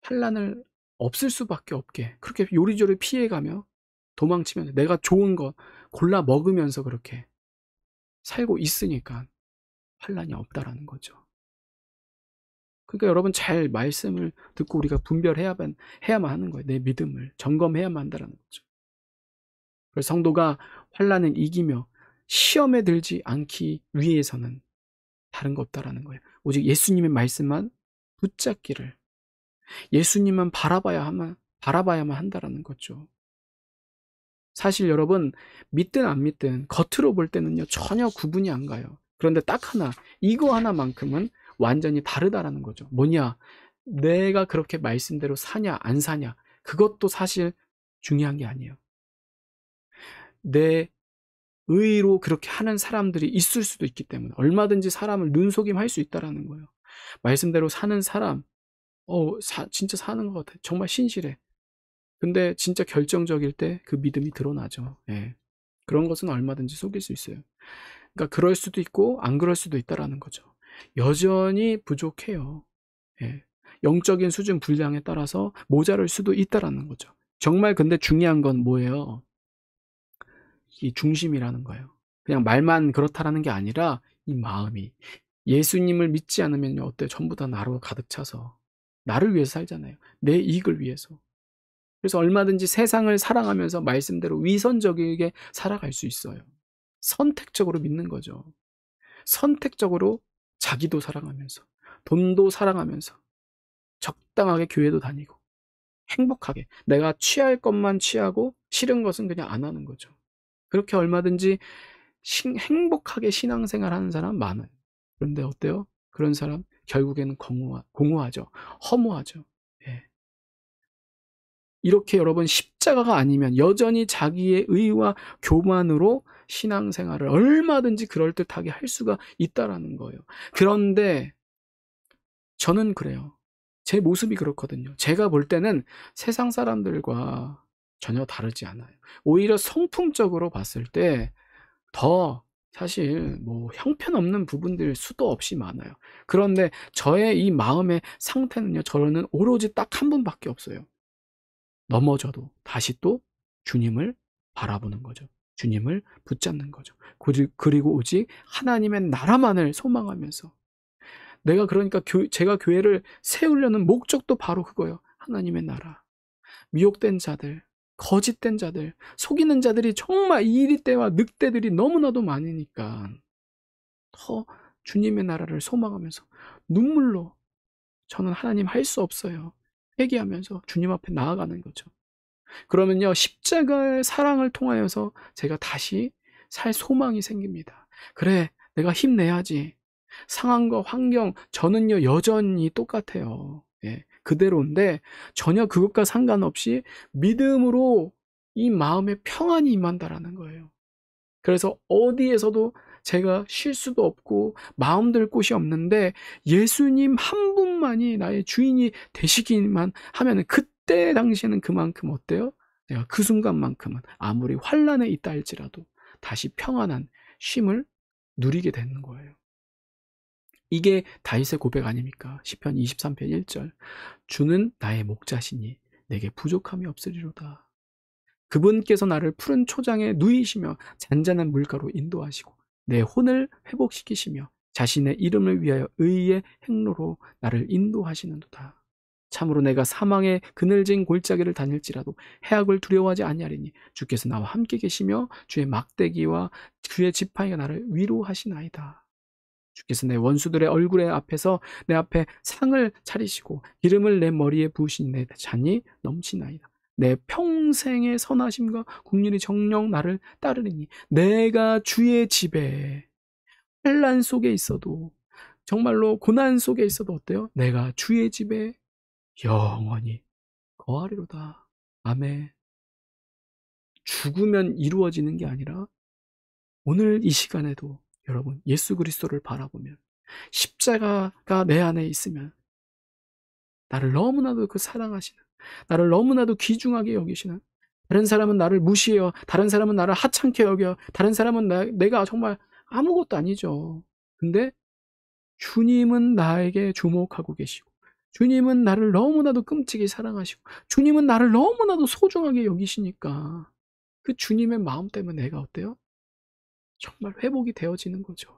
환난을 없을 수밖에 없게 그렇게 요리조리 피해가며 도망치면 내가 좋은 거 골라 먹으면서 그렇게 살고 있으니까 환난이 없다라는 거죠. 그러니까 여러분 잘 말씀을 듣고 우리가 해야만 하는 거예요. 내 믿음을 점검해야만 한다라는 거죠. 그래서 성도가 환난을 이기며 시험에 들지 않기 위해서는 다른 거 없다라는 거예요. 오직 예수님의 말씀만 붙잡기를, 예수님만 바라봐야만 한다라는 거죠. 사실 여러분 믿든 안 믿든 겉으로 볼 때는요 전혀 구분이 안 가요. 그런데 딱 하나, 이거 하나만큼은 완전히 다르다라는 거죠. 뭐냐? 내가 그렇게 말씀대로 사냐 안 사냐, 그것도 사실 중요한 게 아니에요. 내 의로 그렇게 하는 사람들이 있을 수도 있기 때문에 얼마든지 사람을 눈속임할 수 있다라는 거예요. 말씀대로 사는 사람, 진짜 사는 것 같아. 정말 신실해. 근데 진짜 결정적일 때 그 믿음이 드러나죠. 예. 그런 것은 얼마든지 속일 수 있어요. 그러니까 그럴 수도 있고 안 그럴 수도 있다라는 거죠. 여전히 부족해요. 예. 영적인 수준 분량에 따라서 모자랄 수도 있다라는 거죠. 정말 근데 중요한 건 뭐예요? 이 중심이라는 거예요. 그냥 말만 그렇다라는 게 아니라 이 마음이, 예수님을 믿지 않으면요 어때요? 전부 다 나로 가득 차서 나를 위해서 살잖아요. 내 이익을 위해서. 그래서 얼마든지 세상을 사랑하면서 말씀대로 위선적이게 살아갈 수 있어요. 선택적으로 믿는 거죠. 선택적으로 자기도 사랑하면서, 돈도 사랑하면서, 적당하게 교회도 다니고, 행복하게 내가 취할 것만 취하고 싫은 것은 그냥 안 하는 거죠. 그렇게 얼마든지 행복하게 신앙생활 하는 사람 많아요. 그런데 어때요? 그런 사람 결국에는 공허하죠. 허무하죠. 예. 이렇게 여러분 십자가가 아니면 여전히 자기의 의와 교만으로 신앙생활을 얼마든지 그럴듯하게 할 수가 있다라는 거예요. 그런데 저는 그래요. 제 모습이 그렇거든요. 제가 볼 때는 세상 사람들과 전혀 다르지 않아요. 오히려 성품적으로 봤을 때 더 사실 뭐 형편없는 부분들 수도 없이 많아요. 그런데 저의 이 마음의 상태는요, 저는 오로지 딱 한 분밖에 없어요. 넘어져도 다시 또 주님을 바라보는 거죠. 주님을 붙잡는 거죠. 그리고 오직 하나님의 나라만을 소망하면서, 내가 그러니까 제가 교회를 세우려는 목적도 바로 그거예요. 하나님의 나라. 미혹된 자들, 거짓된 자들, 속이는 자들이 정말 이리 때와 늑대들이 너무나도 많으니까 더 주님의 나라를 소망하면서 눈물로, 저는 하나님 할 수 없어요, 회개하면서 주님 앞에 나아가는 거죠. 그러면요 십자가의 사랑을 통하여서 제가 다시 살 소망이 생깁니다. 그래, 내가 힘내야지. 상황과 환경 저는요 여전히 똑같아요. 예, 그대로인데 전혀 그것과 상관없이 믿음으로 이 마음에 평안이 임한다라는 거예요. 그래서 어디에서도 제가 쉴 수도 없고 마음 들 곳이 없는데 예수님 한 분만이 나의 주인이 되시기만 하면은 그때 당시에는 그만큼 어때요? 내가 그 순간만큼은 아무리 환란에 있다 할지라도 다시 평안한 쉼을 누리게 되는 거예요. 이게 다윗의 고백 아닙니까? 시편 23편 1절. 주는 나의 목자시니 내게 부족함이 없으리로다. 그분께서 나를 푸른 초장에 누이시며 잔잔한 물가로 인도하시고 내 혼을 회복시키시며 자신의 이름을 위하여 의의 행로로 나를 인도하시는도다. 참으로 내가 사망의 그늘진 골짜기를 다닐지라도 해악을 두려워하지 아니하리니 주께서 나와 함께 계시며 주의 막대기와 주의 지팡이가 나를 위로하시나이다. 주께서 내 원수들의 얼굴에 앞에서 내 앞에 상을 차리시고 기름을 내 머리에 부으시니 내 잔이 넘치나이다. 내 평생의 선하심과 국률이 정녕 나를 따르리니 내가 주의 집에 환난 속에 있어도, 정말로 고난 속에 있어도 어때요? 내가 주의 집에 영원히 거하리로다. 아멘. 죽으면 이루어지는 게 아니라 오늘 이 시간에도 여러분 예수 그리스도를 바라보면 십자가가 내 안에 있으면 나를 너무나도 사랑하시는, 나를 너무나도 귀중하게 여기시는, 다른 사람은 나를 무시해요. 다른 사람은 나를 하찮게 여겨. 다른 사람은 내가 정말 아무것도 아니죠. 근데 주님은 나에게 주목하고 계시고, 주님은 나를 너무나도 끔찍이 사랑하시고, 주님은 나를 너무나도 소중하게 여기시니까 그 주님의 마음 때문에 내가 어때요? 정말 회복이 되어지는 거죠.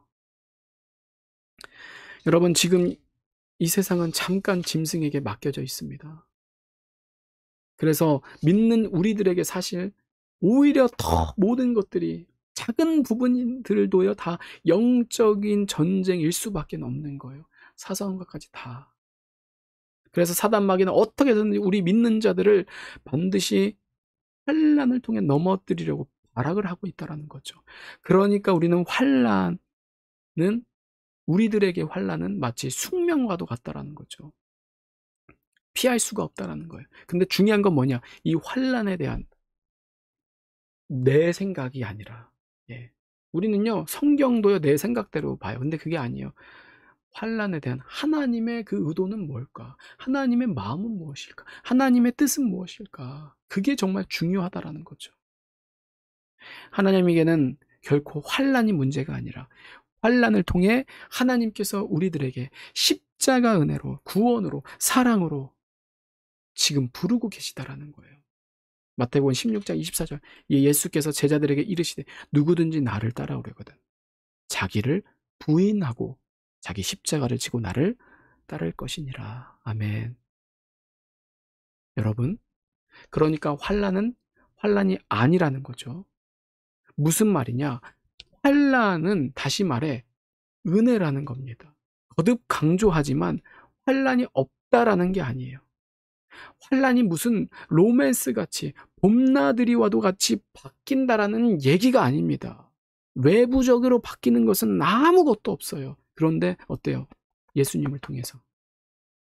여러분, 지금 이 세상은 잠깐 짐승에게 맡겨져 있습니다. 그래서 믿는 우리들에게 사실 오히려 더 모든 것들이, 작은 부분들도요, 다 영적인 전쟁일 수밖에 없는 거예요. 사소한 것까지 다. 그래서 사단 마귀는 어떻게든 우리 믿는 자들을 반드시 환난을 통해 넘어뜨리려고 발악을 하고 있다라는 거죠. 그러니까 우리는 우리들에게 환난은 마치 숙명과도 같다라는 거죠. 피할 수가 없다라는 거예요. 근데 중요한 건 뭐냐? 이 환난에 대한 내 생각이 아니라, 예. 우리는요, 성경도요, 내 생각대로 봐요. 근데 그게 아니에요. 환난에 대한 하나님의 그 의도는 뭘까? 하나님의 마음은 무엇일까? 하나님의 뜻은 무엇일까? 그게 정말 중요하다라는 거죠. 하나님에게는 결코 환난이 문제가 아니라 환난을 통해 하나님께서 우리들에게 십자가 은혜로, 구원으로, 사랑으로 지금 부르고 계시다라는 거예요. 마태복음 16장 24절, 예수께서 제자들에게 이르시되 누구든지 나를 따라오려거든 자기를 부인하고 자기 십자가를 지고 나를 따를 것이니라. 아멘. 여러분, 그러니까 환난이 아니라는 거죠. 무슨 말이냐? 환난은 다시 말해 은혜라는 겁니다. 거듭 강조하지만 환난이 없다라는 게 아니에요. 환난이 무슨 로맨스 같이, 봄나들이 와도 같이 바뀐다라는 얘기가 아닙니다. 외부적으로 바뀌는 것은 아무것도 없어요. 그런데 어때요? 예수님을 통해서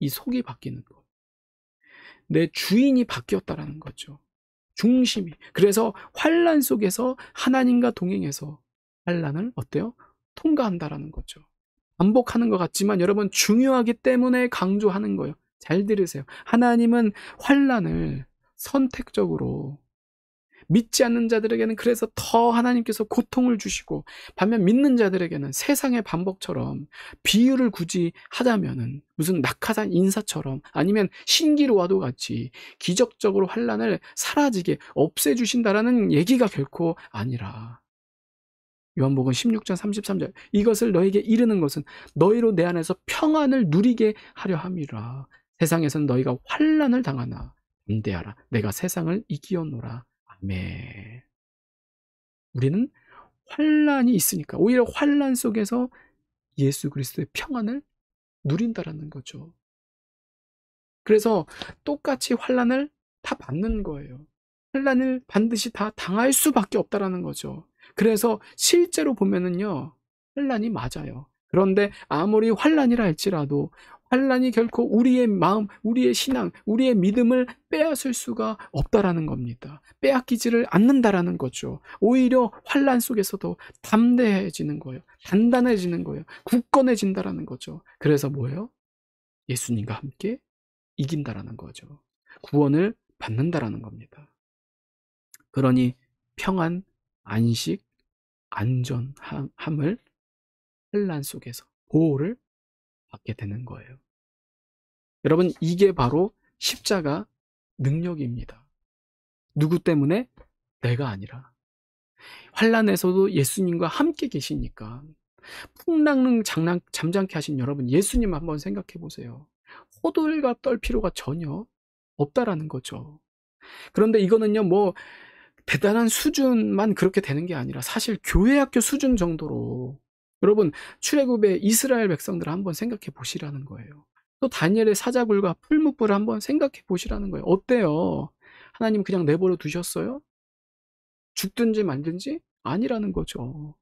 이 속이 바뀌는 것, 내 주인이 바뀌었다라는 거죠. 중심이. 그래서 환난 속에서 하나님과 동행해서 환난을 어때요? 통과한다라는 거죠. 반복하는 것 같지만 여러분, 중요하기 때문에 강조하는 거예요. 잘 들으세요. 하나님은 환난을 선택적으로, 믿지 않는 자들에게는 그래서 더 하나님께서 고통을 주시고, 반면 믿는 자들에게는 세상의 반복처럼, 비유를 굳이 하자면은 무슨 낙하산 인사처럼, 아니면 신기루와도 같이 기적적으로 환난을 사라지게 없애주신다라는 얘기가 결코 아니라, 요한복음 16장 33절, 이것을 너에게 이르는 것은 너희로 내 안에서 평안을 누리게 하려 함이라. 세상에서는 너희가 환난을 당하나 담대하라, 내가 세상을 이기었노라. 아멘. 우리는 환난이 있으니까 오히려 환난 속에서 예수 그리스도의 평안을 누린다라는 거죠. 그래서 똑같이 환난을 다 받는 거예요. 환난을 반드시 다 당할 수밖에 없다라는 거죠. 그래서 실제로 보면은요, 환난이 맞아요. 그런데 아무리 환난이라 할지라도 환난이 결코 우리의 마음, 우리의 신앙, 우리의 믿음을 빼앗을 수가 없다라는 겁니다. 빼앗기지를 않는다라는 거죠. 오히려 환난 속에서도 담대해지는 거예요. 단단해지는 거예요. 굳건해진다라는 거죠. 그래서 뭐예요? 예수님과 함께 이긴다라는 거죠. 구원을 받는다라는 겁니다. 그러니 평안, 안식, 안전함을 환난 속에서 보호를 받게 되는 거예요. 여러분, 이게 바로 십자가 능력입니다. 누구 때문에? 내가 아니라. 환난에서도 예수님과 함께 계시니까. 풍랑을 잠잠케 하신 여러분, 예수님 한번 생각해 보세요. 호들갑 떨 필요가 전혀 없다라는 거죠. 그런데 이거는요, 뭐 대단한 수준만 그렇게 되는 게 아니라 사실 교회 학교 수준 정도로, 여러분, 출애굽의 이스라엘 백성들을 한번 생각해 보시라는 거예요. 또 다니엘의 사자굴과 풀무불을 한번 생각해 보시라는 거예요. 어때요? 하나님 그냥 내버려 두셨어요? 죽든지 말든지? 아니라는 거죠.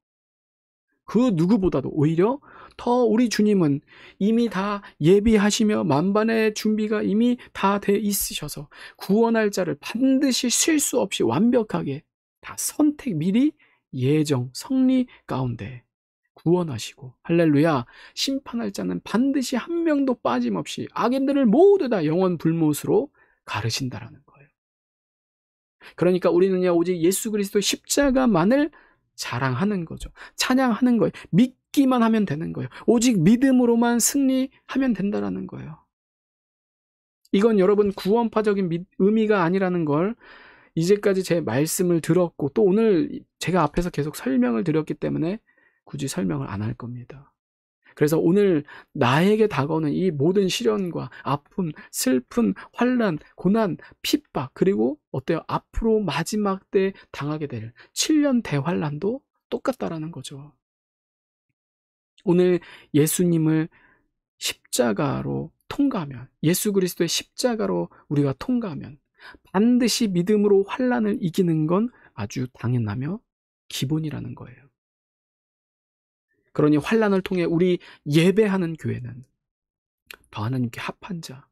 그 누구보다도 오히려 더 우리 주님은 이미 다 예비하시며 만반의 준비가 이미 다 돼 있으셔서 구원할 자를 반드시 실수 없이 완벽하게 다 선택, 미리 예정, 성리 가운데 구원하시고 할렐루야 심판할 자는 반드시 한 명도 빠짐없이 악인들을 모두 다 영원 불못으로 가르신다라는 거예요. 그러니까 우리는요 오직 예수 그리스도의 십자가만을 자랑하는 거죠. 찬양하는 거예요. 믿기만 하면 되는 거예요. 오직 믿음으로만 승리하면 된다라는 거예요. 이건 여러분 구원파적인 의미가 아니라는 걸 이제까지 제 말씀을 들었고 또 오늘 제가 앞에서 계속 설명을 드렸기 때문에 굳이 설명을 안 할 겁니다. 그래서 오늘 나에게 다가오는 이 모든 시련과 아픔, 슬픔, 환난, 고난, 핍박 그리고 어때요? 앞으로 마지막 때 당하게 될 7년 대환란도 똑같다라는 거죠. 오늘 예수님을 십자가로 통과하면 예수 그리스도의 십자가로 우리가 통과하면 반드시 믿음으로 환난을 이기는 건 아주 당연하며 기본이라는 거예요. 그러니 환난을 통해 우리 예배하는 교회는 더 하나님께 합한 자,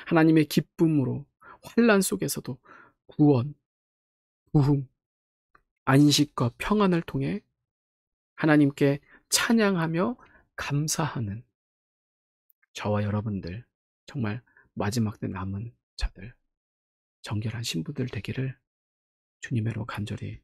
하나님의 기쁨으로 환난 속에서도 구원, 부흥, 안식과 평안을 통해 하나님께 찬양하며 감사하는 저와 여러분들 정말 마지막 때 남은 자들 정결한 신부들 되기를 주님의로 간절히